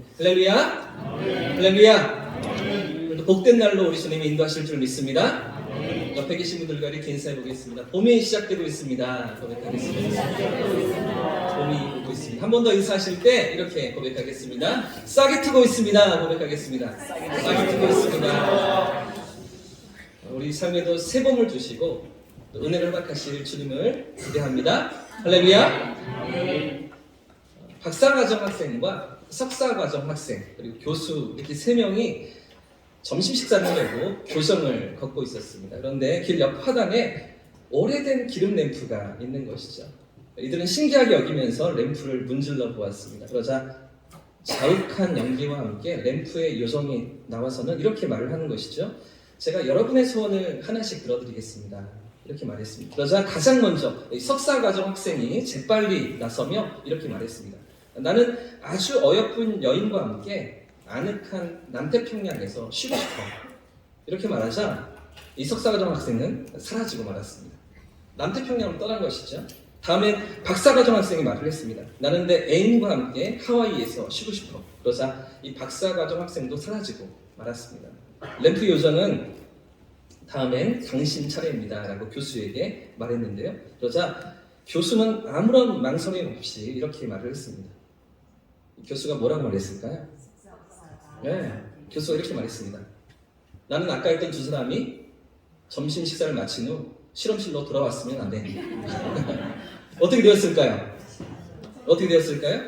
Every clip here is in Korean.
할렐루야! 할렐루야! 오늘도 복된 날로 우리 주님이 인도하실 줄 믿습니다. 옆에 계신 분들과 이렇게 인사해 보겠습니다. 봄이 시작되고 있습니다. 고백하겠습니다. 봄이 오고 있습니다. 한 번 더 인사하실 때 이렇게 고백하겠습니다. 싹이 트고 있습니다. 고백하겠습니다. 싹이 트고 있습니다. 우리 삶에도 새 봄을 주시고 은혜를 허락하실 주님을 기대합니다. 할렐루야! 박사과정 학생과 석사과정 학생 그리고 교수 이렇게 세 명이 점심 식사를 하려고 교정을 걷고 있었습니다. 그런데 길 옆 화단에 오래된 기름 램프가 있는 것이죠. 이들은 신기하게 여기면서 램프를 문질러 보았습니다. 그러자 자욱한 연기와 함께 램프의 요정이 나와서는 이렇게 말을 하는 것이죠. 제가 여러분의 소원을 하나씩 들어드리겠습니다. 이렇게 말했습니다. 그러자 가장 먼저 석사과정 학생이 재빨리 나서며 이렇게 말했습니다. 나는 아주 어여쁜 여인과 함께 아늑한 남태평양에서 쉬고 싶어. 이렇게 말하자 이 석사과정 학생은 사라지고 말았습니다. 남태평양으로 떠난 것이죠. 다음에 박사과정 학생이 말을 했습니다. 나는 내 애인과 함께 하와이에서 쉬고 싶어. 그러자 이 박사과정 학생도 사라지고 말았습니다. 램프 요정은 다음엔 당신 차례입니다 라고 교수에게 말했는데요. 그러자 교수는 아무런 망설임 없이 이렇게 말을 했습니다. 교수가 뭐라고 말했을까요? 네, 교수가 이렇게 말했습니다. 나는 아까 했던 두 사람이 점심 식사를 마친 후 실험실로 돌아왔으면 안 돼. 어떻게 되었을까요? 어떻게 되었을까요?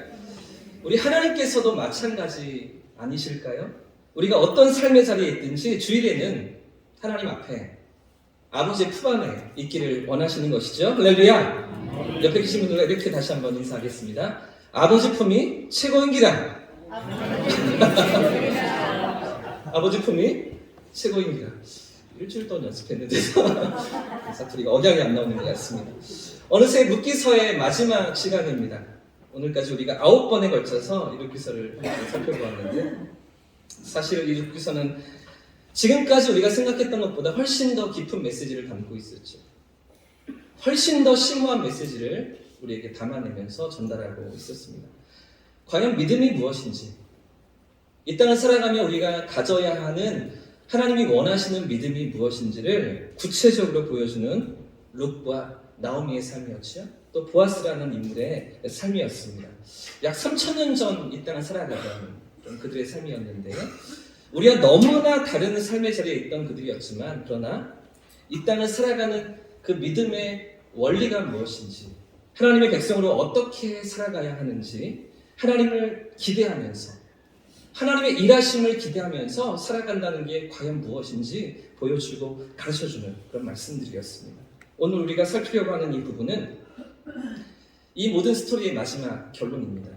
우리 하나님께서도 마찬가지 아니실까요? 우리가 어떤 삶의 자리에 있든지 주일에는 하나님 앞에 아버지의 품 안에 있기를 원하시는 것이죠. 할렐루야! 옆에 계신 분들과 이렇게 다시 한번 인사하겠습니다. 아버지 품이 최고인기라. 아버지 품이 최고인기라. 일주일 동안 연습했는데 사투리가 억양이 안 나오는 것 같습니다. 어느새 룻기서의 마지막 시간입니다. 오늘까지 우리가 9번에 걸쳐서 이 룻기서를 살펴보았는데 사실 이 룻기서는 지금까지 우리가 생각했던 것보다 훨씬 더 깊은 메시지를 담고 있었죠. 훨씬 더 심오한 메시지를 우리에게 담아내면서 전달하고 있었습니다. 과연 믿음이 무엇인지, 이 땅을 살아가며 우리가 가져야 하는 하나님이 원하시는 믿음이 무엇인지를 구체적으로 보여주는 룻과 나오미의 삶이었죠. 또 보아스라는 인물의 삶이었습니다. 약 3,000년 전 이 땅을 살아가던 그들의 삶이었는데요. 우리가 너무나 다른 삶의 자리에 있던 그들이었지만 그러나 이 땅을 살아가는 그 믿음의 원리가 무엇인지, 하나님의 백성으로 어떻게 살아가야 하는지 하나님을 기대하면서 하나님의 일하심을 기대하면서 살아간다는 게 과연 무엇인지 보여주고 가르쳐주는 그런 말씀들이었습니다. 오늘 우리가 살피려고 하는 이 부분은 이 모든 스토리의 마지막 결론입니다.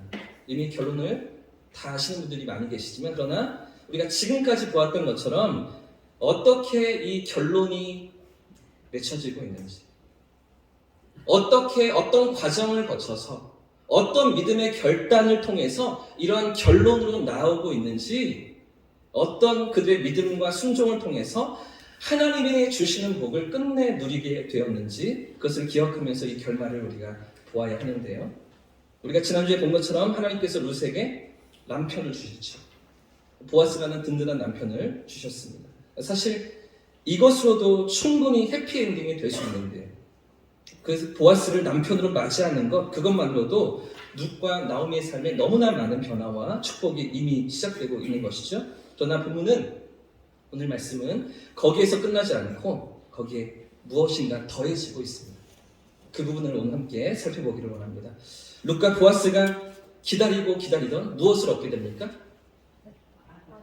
이미 결론을 다 아시는 분들이 많이 계시지만 그러나 우리가 지금까지 보았던 것처럼 어떻게 이 결론이 맺혀지고 있는지, 어떻게 어떤 과정을 거쳐서 어떤 믿음의 결단을 통해서 이러한 결론으로 나오고 있는지, 어떤 그들의 믿음과 순종을 통해서 하나님이 주시는 복을 끝내 누리게 되었는지 그것을 기억하면서 이 결말을 우리가 보아야 하는데요. 우리가 지난주에 본 것처럼 하나님께서 룻에게 남편을 주셨죠. 보아스라는 든든한 남편을 주셨습니다. 사실 이것으로도 충분히 해피엔딩이 될 수 있는데 그 보아스를 남편으로 맞이하는 것, 그것만으로도 룻과 나오미의 삶에 너무나 많은 변화와 축복이 이미 시작되고 있는 것이죠. 그러나 본문은, 오늘 말씀은 거기에서 끝나지 않고 거기에 무엇인가 더해지고 있습니다. 그 부분을 오늘 함께 살펴보기를 원합니다. 룻과 보아스가 기다리고 기다리던 무엇을 얻게 됩니까?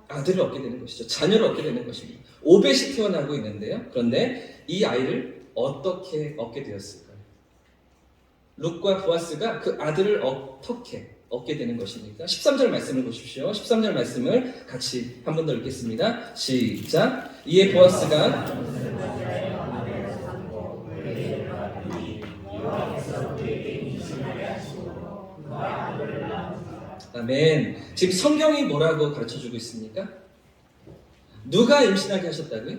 아들을 얻게 되는 것이죠. 자녀를 얻게 되는 것입니다. 오벳이 태어나고 있는데요. 그런데 이 아이를 어떻게 얻게 되었을까요? 룻과 보아스가 그 아들을 어떻게 얻게 되는 것입니까? 13절 말씀을 보십시오. 13절 말씀을 같이 한 번 더 읽겠습니다. 시작. 이에 보아스가 아멘. 지금 성경이 뭐라고 가르쳐주고 있습니까? 누가 임신하게 하셨다고요?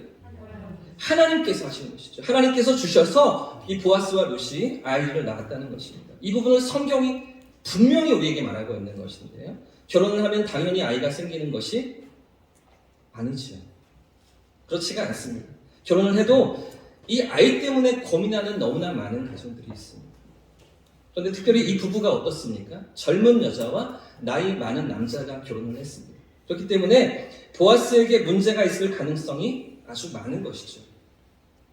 하나님께서 하시는 것이죠. 하나님께서 주셔서 이 보아스와 룻이 아이를 낳았다는 것입니다. 이 부분을 성경이 분명히 우리에게 말하고 있는 것인데요. 결혼을 하면 당연히 아이가 생기는 것이 아니지요. 그렇지가 않습니다. 결혼을 해도 이 아이 때문에 고민하는 너무나 많은 가정들이 있습니다. 그런데 특별히 이 부부가 어떻습니까? 젊은 여자와 나이 많은 남자가 결혼을 했습니다. 그렇기 때문에 보아스에게 문제가 있을 가능성이 아주 많은 것이죠.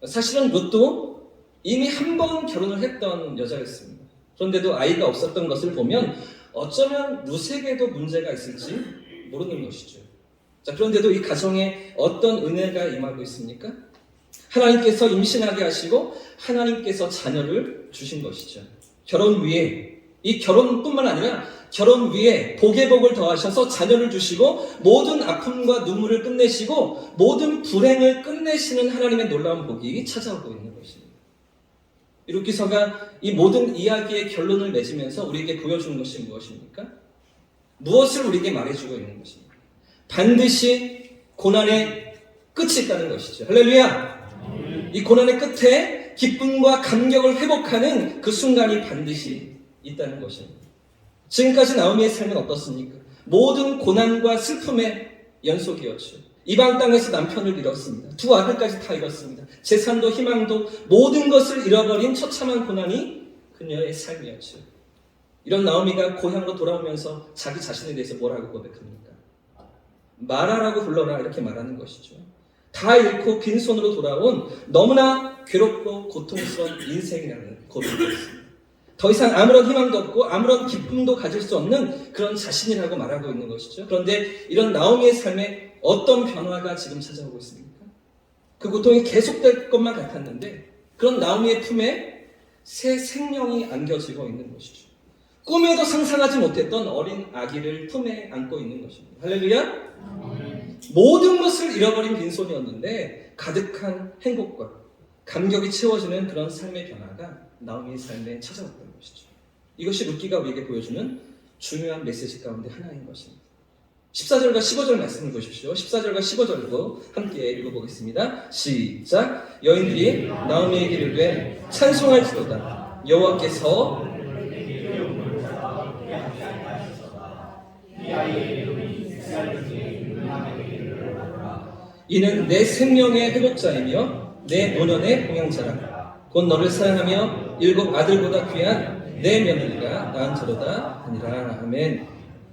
사실은 룻도 이미 한 번 결혼을 했던 여자였습니다. 그런데도 아이가 없었던 것을 보면 어쩌면 룻에게도 문제가 있을지 모르는 것이죠. 자, 그런데도 이 가정에 어떤 은혜가 임하고 있습니까? 하나님께서 임신하게 하시고 하나님께서 자녀를 주신 것이죠. 결혼 위에, 이 결혼뿐만 아니라 결혼 위에 복의 복을 더하셔서 자녀를 주시고 모든 아픔과 눈물을 끝내시고 모든 불행을 끝내시는 하나님의 놀라운 복이 찾아오고 있는 것입니다. 이 룻기서가 이 모든 이야기의 결론을 맺으면서 우리에게 보여주는 것이 무엇입니까? 무엇을 우리에게 말해주고 있는 것입니까? 반드시 고난의 끝이 있다는 것이죠. 할렐루야! 이 고난의 끝에 기쁨과 감격을 회복하는 그 순간이 반드시 있다는 것입니다. 지금까지 나오미의 삶은 어떻습니까? 모든 고난과 슬픔의 연속이었죠. 이방 땅에서 남편을 잃었습니다. 두 아들까지 다 잃었습니다. 재산도 희망도 모든 것을 잃어버린 처참한 고난이 그녀의 삶이었죠. 이런 나오미가 고향으로 돌아오면서 자기 자신에 대해서 뭐라고 고백합니까? 마라라고 불러라, 이렇게 말하는 것이죠. 다 잃고 빈손으로 돌아온 너무나 괴롭고 고통스러운 인생이라는 고백이었습니다. 더 이상 아무런 희망도 없고 아무런 기쁨도 가질 수 없는 그런 자신이라고 말하고 있는 것이죠. 그런데 이런 나오미의 삶에 어떤 변화가 지금 찾아오고 있습니까? 그 고통이 계속될 것만 같았는데 그런 나오미의 품에 새 생명이 안겨지고 있는 것이죠. 꿈에도 상상하지 못했던 어린 아기를 품에 안고 있는 것입니다. 할렐루야! 모든 것을 잃어버린 빈손이었는데 가득한 행복과 감격이 채워지는 그런 삶의 변화가 나오미의 삶에 찾아왔던 것이죠. 이것이 룻기가 우리에게 보여주는 중요한 메시지 가운데 하나인 것입니다. 14절과 15절 말씀을 보십시오. 14절과 15절도 함께 읽어보겠습니다. 시작! 여인들이 나오미에게 이르되 찬송할지로다. 여호와께서 이는 내 생명의 회복자이며 내 노년의 봉양자라. 곧 너를 사랑하며 일곱 아들보다 귀한 내 며느리가 낳은 자로다 하니라. 아멘.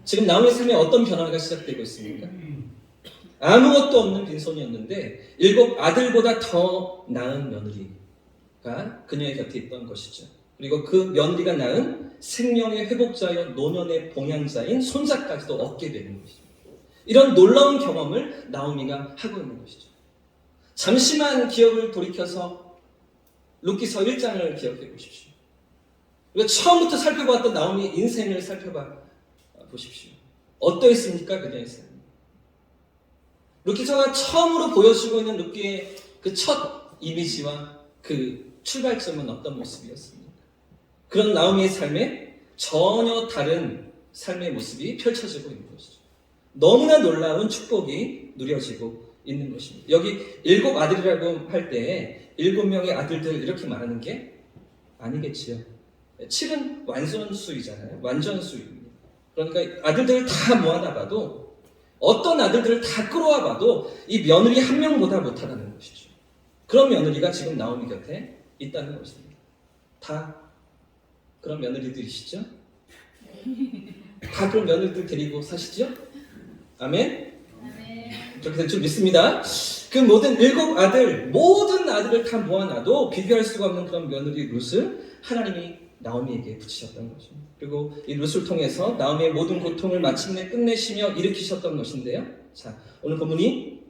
지금 나오미의 삶에 어떤 변화가 시작되고 있습니까? 아무것도 없는 빈손이었는데 일곱 아들보다 더 나은 며느리가 그녀의 곁에 있던 것이죠. 그리고 그 며느리가 낳은 생명의 회복자여 노년의 봉양자인 손자까지도 얻게 되는 것이죠. 이런 놀라운 경험을 나오미가 하고 있는 것이죠. 잠시만 기억을 돌이켜서 룻기서 1장을 기억해 보십시오. 우리가 처음부터 살펴봤던 나오미 인생을 살펴봐 보십시오. 어떠했습니까? 그녀의 삶. 룻기서가 처음으로 보여주고 있는 룻기의 그 첫 이미지와 그 출발점은 어떤 모습이었습니까? 그런 나오미의 삶에 전혀 다른 삶의 모습이 펼쳐지고 있는 것이죠. 너무나 놀라운 축복이 누려지고 있는 것입니다. 여기 7 아들이라고 할 때 7명의 아들들 이렇게 말하는 게 아니겠지요. 7은 완전수이잖아요. 완전수입니다. 그러니까 아들들을 다 모아놔 봐도 어떤 아들들을 다 끌어와 봐도 이 며느리 한 명보다 못하다는 것이죠. 그런 며느리가 지금 나오미 곁에 있다는 것입니다. 다 그런 며느리들이시죠? 다 그런 며느리들 데리고 사시죠? 아멘? 그렇게 될 줄 믿습니다. 그 모든 7 아들, 모든 아들을 다 모아놔도 비교할 수가 없는 그런 며느리 룻을 하나님이 나오미에게 붙이셨던 것입니다. 그리고 이 룻을 통해서 나오미의 모든 고통을 마침내 끝내시며 일으키셨던 것인데요. 자, 오늘 본문이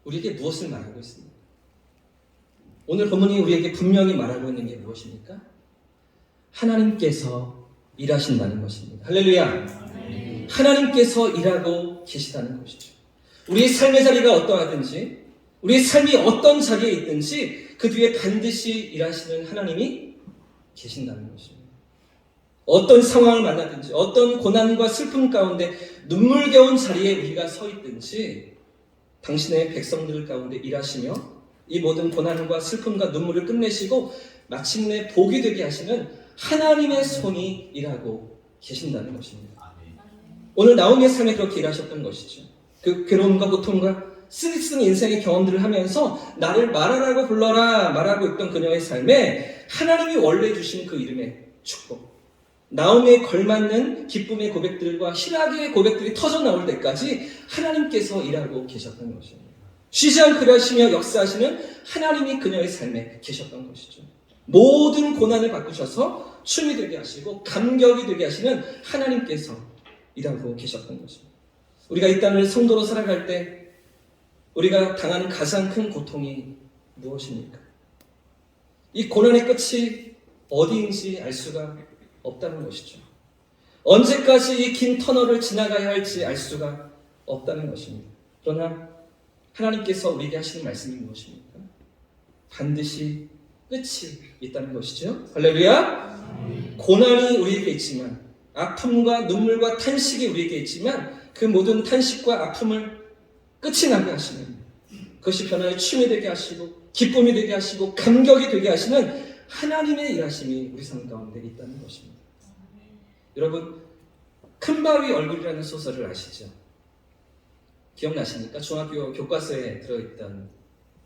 우리에게 무엇을 말하고 있습니까? 오늘 본문이 우리에게 분명히 말하고 있는 게 무엇입니까? 하나님께서 일하신다는 것입니다. 할렐루야! 하나님께서 일하고 계시다는 것이죠. 우리의 삶의 자리가 어떠하든지 우리의 삶이 어떤 자리에 있든지 그 뒤에 반드시 일하시는 하나님이 계신다는 것입니다. 어떤 상황을 만나든지 어떤 고난과 슬픔 가운데 눈물겨운 자리에 우리가 서 있든지 당신의 백성들 가운데 일하시며 이 모든 고난과 슬픔과 눈물을 끝내시고 마침내 복이 되게 하시는 하나님의 손이 일하고 계신다는 것입니다. 오늘 나오미의 삶에 그렇게 일하셨던 것이죠. 그 괴로움과 고통과 쓰디쓴 인생의 경험들을 하면서 나를 마라라고 불러라 말하고 있던 그녀의 삶에 하나님이 원래 주신 그 이름의 축복, 나오미에 걸맞는 기쁨의 고백들과 희락의 고백들이 터져나올 때까지 하나님께서 일하고 계셨던 것입니다. 쉬지 않고 일하시며 역사하시는 하나님이 그녀의 삶에 계셨던 것이죠. 모든 고난을 바꾸셔서 춤이 되게 하시고 감격이 되게 하시는 하나님께서 일하고 계셨던 것입니다. 우리가 이 땅을 성도로 살아갈 때 우리가 당하는 가장 큰 고통이 무엇입니까? 이 고난의 끝이 어디인지 알 수가 없다는 것이죠. 언제까지 이 긴 터널을 지나가야 할지 알 수가 없다는 것입니다. 그러나 하나님께서 우리에게 하시는 말씀이 무엇입니까? 반드시 끝이 있다는 것이죠. 할렐루야! 고난이 우리에게 있지만, 아픔과 눈물과 탄식이 우리에게 있지만 그 모든 탄식과 아픔을 끝이 나게 하시는, 그것이 변화의 춤이 되게 하시고 기쁨이 되게 하시고 감격이 되게 하시는 하나님의 일하심이 우리 삶 가운데 있다는 것입니다. 여러분, 큰바위 얼굴이라는 소설을 아시죠? 기억나십니까? 중학교 교과서에 들어있던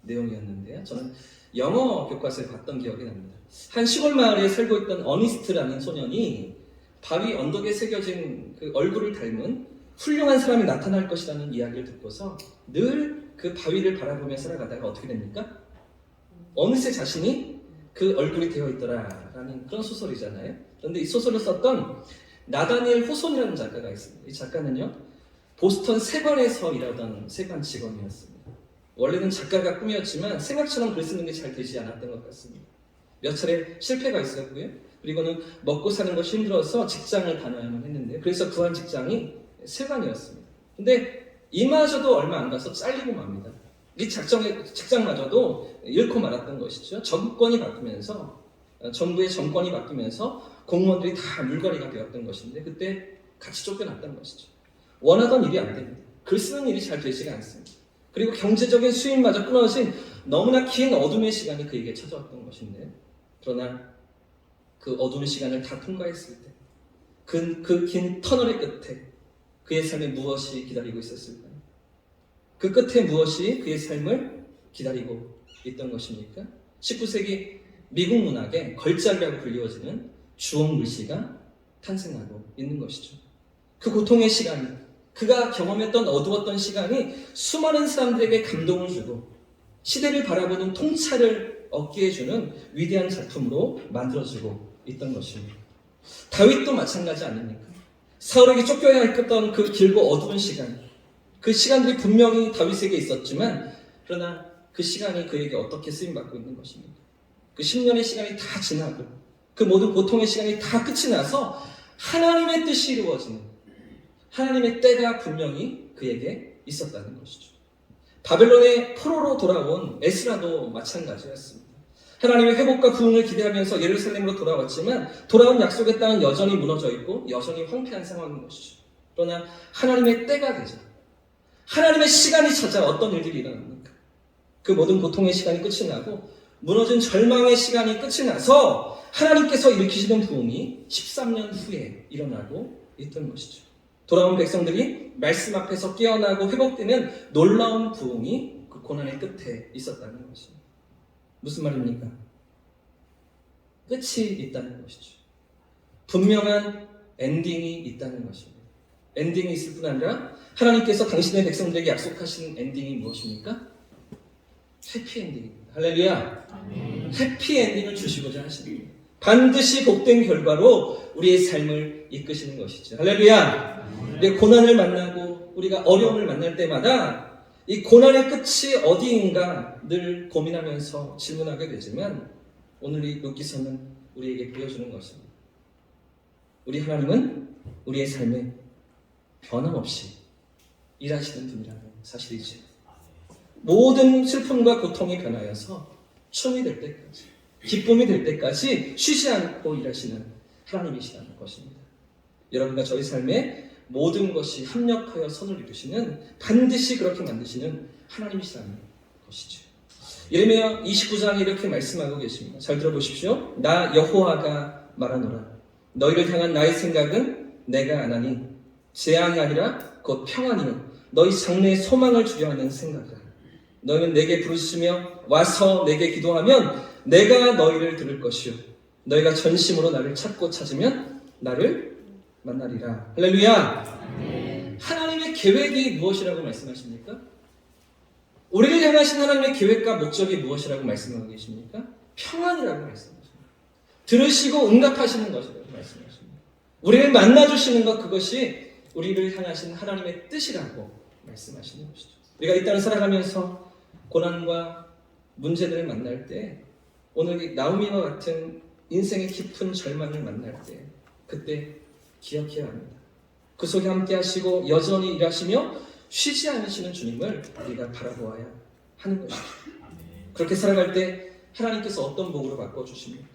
내용이었는데요. 저는 영어 교과서에 봤던 기억이 납니다. 한 시골 마을에 살고 있던 어니스트라는 소년이 바위 언덕에 새겨진 그 얼굴을 닮은 훌륭한 사람이 나타날 것이라는 이야기를 듣고서 늘 그 바위를 바라보며 살아가다가 어떻게 됩니까? 어느새 자신이 그 얼굴이 되어 있더라라는 그런 소설이잖아요. 그런데 이 소설을 썼던 나다니엘 호손이라는 작가가 있습니다. 이 작가는요, 보스턴 세관에서 일하던 세관 직원이었습니다. 원래는 작가가 꿈이었지만 생각처럼 글 쓰는 게 잘 되지 않았던 것 같습니다. 몇 차례 실패가 있었고요. 그리고는 먹고 사는 것이 힘들어서 직장을 다녀야만 했는데, 그래서 구한 직장이 세관이었습니다. 근데 이마저도 얼마 안 가서 잘리고 맙니다. 이 직장마저도 잃고 말았던 것이죠. 정권이 바뀌면서, 정부의 정권이 바뀌면서 공무원들이 다 물거리가 되었던 것인데, 그때 같이 쫓겨났던 것이죠. 원하던 일이 안 됩니다. 글 쓰는 일이 잘 되지가 않습니다. 그리고 경제적인 수입마저 끊어진 너무나 긴 어둠의 시간이 그에게 찾아왔던 것인데, 그러나 그 어두운 시간을 다 통과했을 때, 그 긴 터널의 끝에 그의 삶에 무엇이 기다리고 있었을까요? 그 끝에 무엇이 그의 삶을 기다리고 있던 것입니까? 19세기 미국 문학의 걸작이라고 불리워지는 주옥 물시가 탄생하고 있는 것이죠. 그 고통의 시간이, 그가 경험했던 어두웠던 시간이 수많은 사람들에게 감동을 주고 시대를 바라보는 통찰을 얻게 해주는 위대한 작품으로 만들어지고 있던 것입니다. 다윗도 마찬가지 아닙니까? 사울에게 쫓겨야 했던 그 길고 어두운 시간, 그 시간들이 분명히 다윗에게 있었지만, 그러나 그 시간이 그에게 어떻게 쓰임받고 있는 것입니까? 그 10년의 시간이 다 지나고 그 모든 고통의 시간이 다 끝이 나서 하나님의 뜻이 이루어지는, 하나님의 때가 분명히 그에게 있었다는 것이죠. 바벨론의 포로로 돌아온 에스라도 마찬가지였습니다. 하나님의 회복과 부흥을 기대하면서 예루살렘으로 돌아왔지만 돌아온 약속의 땅은 여전히 무너져 있고 여전히 황폐한 상황인 것이죠. 그러나 하나님의 때가 되자, 하나님의 시간이 찾아 어떤 일들이 일어납니까? 그 모든 고통의 시간이 끝이 나고 무너진 절망의 시간이 끝이 나서 하나님께서 일으키시는 부흥이 13년 후에 일어나고 있던 것이죠. 돌아온 백성들이 말씀 앞에서 깨어나고 회복되는 놀라운 부흥이 그 고난의 끝에 있었다는 것입니다. 무슨 말입니까? 끝이 있다는 것이죠. 분명한 엔딩이 있다는 것입니다. 엔딩이 있을 뿐 아니라 하나님께서 당신의 백성들에게 약속하신 엔딩이 무엇입니까? 해피엔딩입니다. 할렐루야! 해피엔딩을 주시고자 하십니다. 반드시 복된 결과로 우리의 삶을 이끄시는 것이죠. 할렐루야! 우리가 고난을 만나고 우리가 어려움을 만날 때마다 이 고난의 끝이 어디인가 늘 고민하면서 질문하게 되지만, 오늘 이 룻기서는 우리에게 보여주는 것입니다. 우리 하나님은 우리의 삶에 변함없이 일하시는 분이라는 사실이죠. 모든 슬픔과 고통이 변하여서 춤이 될 때까지, 기쁨이 될 때까지 쉬지 않고 일하시는 하나님이시라는 것입니다. 여러분과 저희 삶에 모든 것이 합력하여 선을 이루시는, 반드시 그렇게 만드시는 하나님이시라는 것이죠. 예레미야 29장에 이렇게 말씀하고 계십니다. 잘 들어보십시오. 나 여호와가 말하노라. 너희를 향한 나의 생각은 내가 안 하니 재앙이 아니라 곧 평안이요 너희 장래에 소망을 주려 하는 생각이라. 너희는 내게 부르시며 와서 내게 기도하면 내가 너희를 들을 것이요 너희가 전심으로 나를 찾고 찾으면 나를 만나리라. 할렐루야. 하나님의 계획이 무엇이라고 말씀하십니까? 우리를 향하신 하나님의 계획과 목적이 무엇이라고 말씀하고 계십니까? 평안이라고 말씀하십니다. 들으시고 응답하시는 것이라고 말씀하십니다. 우리를 만나주시는 것, 그것이 우리를 향하신 하나님의 뜻이라고 말씀하시는 것이죠. 우리가 이 땅을 살아가면서 고난과 문제들을 만날 때, 오늘 이 나오미와 같은 인생의 깊은 절망을 만날 때, 그때 기억해야 합니다. 그 속에 함께 하시고 여전히 일하시며 쉬지 않으시는 주님을 우리가 바라보아야 하는 것이죠. 그렇게 살아갈 때 하나님께서 어떤 복으로 바꿔주십니까?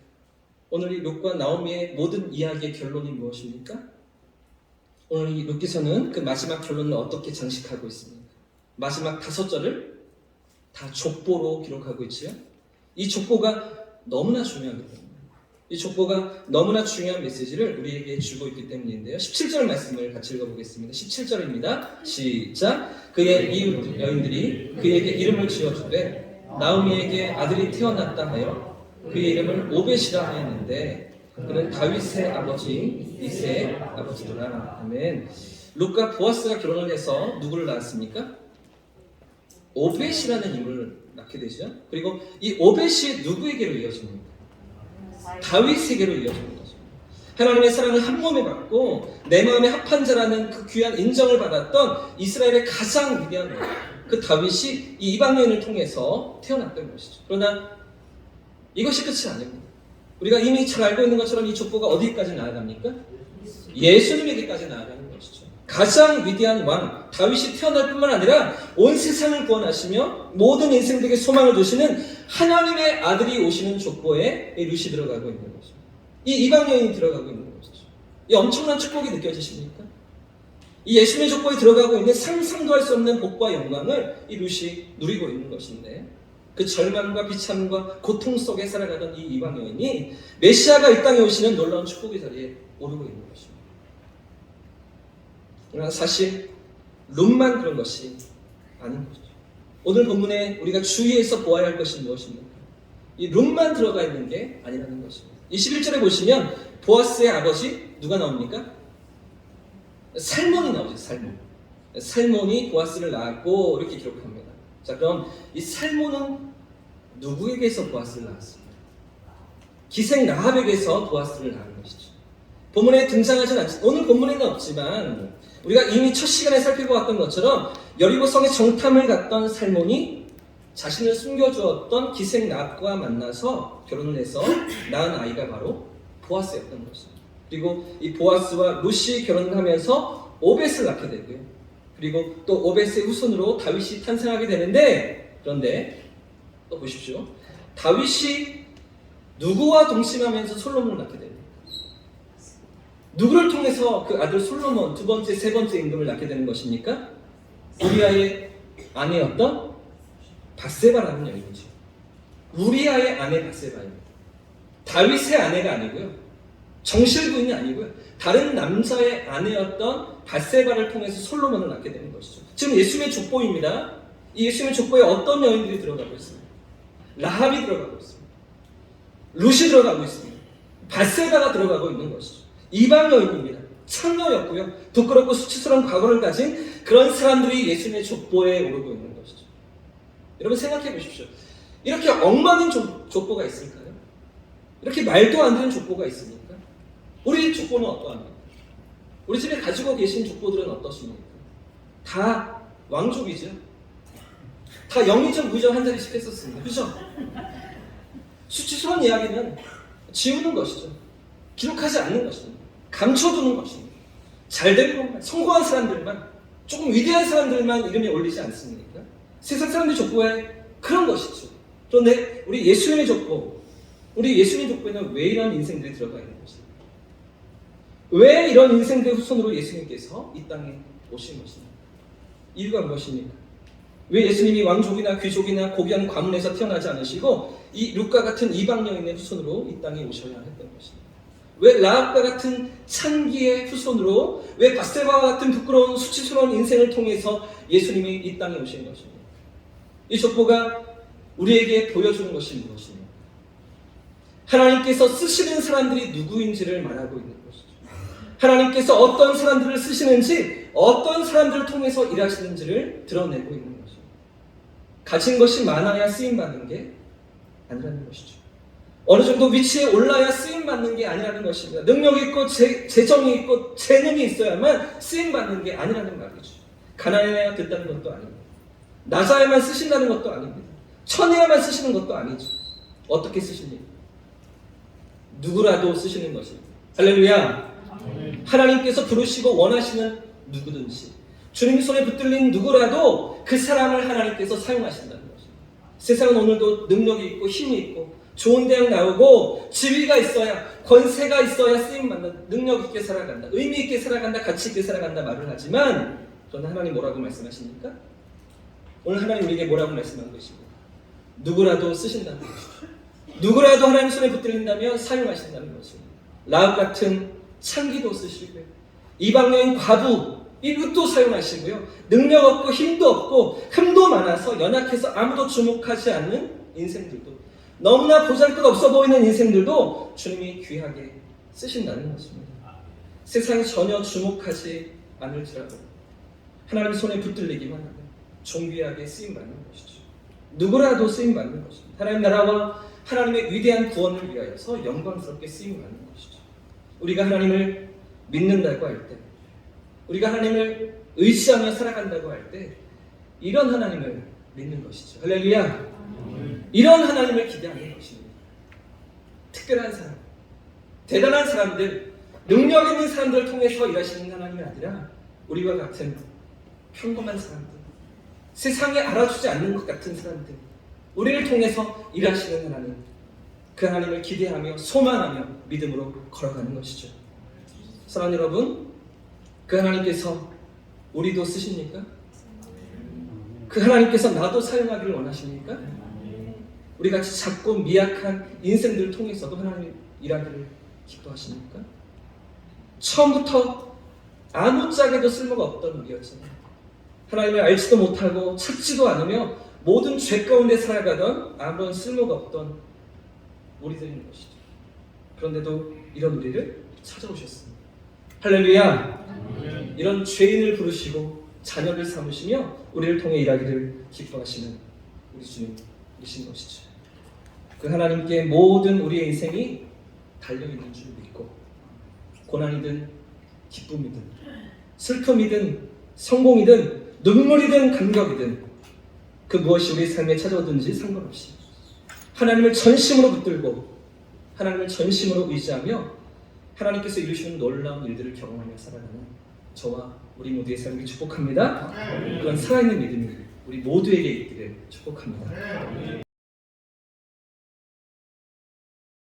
오늘 이 룻과 나오미의 모든 이야기의 결론이 무엇입니까? 오늘 이 룻기서는 그 마지막 결론을 어떻게 장식하고 있습니까? 마지막 5절을 다 족보로 기록하고 있지요. 이 족보가 너무나 중요하기 때문에, 이 족보가 너무나 중요한 메시지를 우리에게 주고 있기 때문인데요. 17절 말씀을 같이 읽어보겠습니다. 17절입니다. 시작. 그의 이웃 여인들이 그에게 이름을 지어주되 나오미에게 아들이 태어났다 하여 그의 이름을 오벳이라 하였는데 그는 다윗의 아버지 이새의 아버지더라. 아멘. 룻과 보아스가 결혼을 해서 누구를 낳았습니까? 오벳이라는 인물을 낳게 되죠. 그리고 이 오벳이 누구에게로 이어집니까? 다윗에게로 이어지는 거죠. 하나님의 사랑을 한 몸에 받고 내 마음에 합한 자라는 그 귀한 인정을 받았던 이스라엘의 가장 위대한 그 다윗이 이 이방 여인을 통해서 태어났던 것이죠. 그러나 이것이 끝이 아닙니다. 우리가 이미 잘 알고 있는 것처럼 이 족보가 어디까지 나아갑니까? 예수님에게까지 나아가는 것이죠. 가장 위대한 왕 다윗이 태어날 뿐만 아니라 온 세상을 구원하시며 모든 인생들에게 소망을 주시는 하나님의 아들이 오시는 족보에 이 룻이 들어가고 있는 것이죠. 이 이방 여인이 들어가고 있는 것이죠. 이 엄청난 축복이 느껴지십니까? 이 예수님의 족보에 들어가고 있는 상상도 할 수 없는 복과 영광을 이 룻이 누리고 있는 것인데, 그 절망과 비참과 고통 속에 살아가던 이 이방 여인이 메시아가 이 땅에 오시는 놀라운 축복의 자리에 오르고 있는 것입니다. 그러나 사실 룻만 그런 것이 아닌 거죠. 오늘 본문에 우리가 주의해서 보아야 할 것이 무엇입니까? 이 룻만 들어가 있는 게 아니라는 것입니다. 21절에 보시면 보아스의 아버지 누가 나옵니까? 살몬이 나오죠. 살몬이 보아스를 낳았고 이렇게 기록합니다. 자, 그럼 이 살몬은 누구에게서 보아스를 낳았습니까? 기생 라합에게서 보아스를 낳은 것이죠. 본문에 등장하지는 않지, 오늘 본문에는 없지만 우리가 이미 첫 시간에 살펴보았던 것처럼 여리고성의 정탐을 갔던 살몬이 자신을 숨겨주었던 기생 라합과 만나서 결혼을 해서 낳은 아이가 바로 보아스였던 것입니다. 그리고 이 보아스와 룻이 결혼을 하면서 오벳을 낳게 되고요. 그리고 또 오벳의 후손으로 다윗이 탄생하게 되는데, 그런데 또 보십시오. 다윗이 누구와 동침하면서 솔로몬을 낳게 됩니다. 누구를 통해서 그 아들 솔로몬 두 번째, 세 번째 임금을 낳게 되는 것입니까? 우리아의 아내였던 밧세바라는 여인이죠. 우리아의 아내 밧세바입니다. 다윗의 아내가 아니고요. 정실 부인이 아니고요. 다른 남자의 아내였던 밧세바를 통해서 솔로몬을 낳게 되는 것이죠. 지금 예수님의 족보입니다. 이 예수님의 족보에 어떤 여인들이 들어가고 있습니다. 라합이 들어가고 있습니다. 룻이 들어가고 있습니다. 밧세바가 들어가고 있는 것이죠. 이방 여인입니다. 창녀였고요. 부끄럽고 수치스러운 과거를 가진 그런 사람들이 예수님의 족보에 오르고 있는 것이죠. 여러분 생각해 보십시오. 이렇게 엉망인 족보가 있을까요? 이렇게 말도 안 되는 족보가 있습니까? 우리 족보는 어떠합니까? 우리 집에 가지고 계신 족보들은 어떻습니까? 다 왕족이죠. 다 영의정, 무의정 한 자리씩 했었습니다. 그죠? 수치스러운 이야기는 지우는 것이죠. 기록하지 않는 것입니다. 감춰두는 것입니다. 잘된 것만, 성공한 사람들만, 조금 위대한 사람들만 이름에 올리지 않습니까? 세상 사람들 족보에 그런 것이죠. 그런데 우리 예수님의 족보, 우리 예수님의 족보에는 왜 이런 인생들이 들어가 있는 것입니까? 왜 이런 인생들 후손으로 예수님께서 이 땅에 오신 것입니까? 이유가 무엇입니까? 왜 예수님이 왕족이나 귀족이나 고귀한 가문에서 태어나지 않으시고 이 룻과 같은 이방 여인의 후손으로 이 땅에 오셔야 했던 것입니다? 왜 라합과 같은 창기의 후손으로, 왜 밧세바와 같은 부끄러운 수치스러운 인생을 통해서 예수님이 이 땅에 오신 것입니다. 이 족보가 우리에게 보여주는 것이 무엇입니까? 하나님께서 쓰시는 사람들이 누구인지를 말하고 있는 것이죠. 하나님께서 어떤 사람들을 쓰시는지, 어떤 사람들을 통해서 일하시는지를 드러내고 있는 것입니다. 가진 것이 많아야 쓰임받는 게 아니라는 것이죠. 어느 정도 위치에 올라야 쓰임받는 게 아니라는 것입니다. 능력이 있고 재정이 있고 재능이 있어야만 쓰임받는 게 아니라는 말이죠. 가난해야 됐다는 것도 아닙니다. 낮아야만 쓰신다는 것도 아닙니다. 천해야만 쓰시는 것도 아니죠. 어떻게 쓰십니까? 누구라도 쓰시는 것입니다. 할렐루야. 하나님께서 부르시고 원하시는 누구든지, 주님 손에 붙들린 누구라도 그 사람을 하나님께서 사용하신다는 것입니다. 세상은 오늘도 능력이 있고 힘이 있고 좋은 대학 나오고 지위가 있어야, 권세가 있어야 쓰임받는다, 능력 있게 살아간다, 의미 있게 살아간다, 가치 있게 살아간다 말을 하지만, 그러나 하나님 뭐라고 말씀하십니까? 오늘 하나님 우리에게 뭐라고 말씀하는 것입니까? 누구라도 쓰신다는 것이죠. 누구라도 하나님 손에 붙들린다면 사용하신다는 것입니다. 라합 같은 창기도 쓰시고요, 이방 여인 과부 이것도 사용하시고요, 능력 없고 힘도 없고 흠도 많아서 연약해서 아무도 주목하지 않는 인생들도, 너무나 보잘것없어 보이는 인생들도 주님이 귀하게 쓰신다는 것입니다. 세상이 전혀 주목하지 않을지라도 하나님 손에 붙들리기만 하면 존귀하게 쓰임받는 것이죠. 누구라도 쓰임받는 것입니다. 하나님 나라와 하나님의 위대한 구원을 위하여서 영광스럽게 쓰임받는 것이죠. 우리가 하나님을 믿는다고 할 때, 우리가 하나님을 의지하며 살아간다고 할 때 이런 하나님을 믿는 것이죠. 할렐루야. 이런 하나님을 기대하는 것입니다. 특별한 사람, 대단한 사람들, 능력 있는 사람들을 통해서 일하시는 하나님이 아니라 우리와 같은 평범한 사람들, 세상에 알아주지 않는 것 같은 사람들, 우리를 통해서 일하시는 하나님, 그 하나님을 기대하며 소망하며 믿음으로 걸어가는 것이죠. 사랑하는 여러분, 그 하나님께서 우리도 쓰십니까? 그 하나님께서 나도 사용하기를 원하십니까? 우리 같이 작고 미약한 인생들을 통해서도 하나님 일하기를 기뻐하십니까? 처음부터 아무짝에도 쓸모가 없던 우리였잖아요. 하나님을 알지도 못하고 찾지도 않으며 모든 죄 가운데 살아가던 아무런 쓸모가 없던 우리들인 것이죠. 그런데도 이런 우리를 찾아오셨습니다. 할렐루야. 이런 죄인을 부르시고 자녀를 삼으시며 우리를 통해 일하기를 기뻐하시는 우리 주님이신 것이죠. 그 하나님께 모든 우리의 인생이 달려있는 줄 믿고, 고난이든 기쁨이든 슬픔이든 성공이든 눈물이든 감격이든 그 무엇이 우리 삶에 찾아오든지 상관없이 하나님을 전심으로 붙들고 하나님을 전심으로 의지하며 하나님께서 이루시는 놀라운 일들을 경험하며 살아가는 저와 우리 모두의 삶을 축복합니다. 그런 살아있는 믿음이 우리 모두에게 있기를 축복합니다.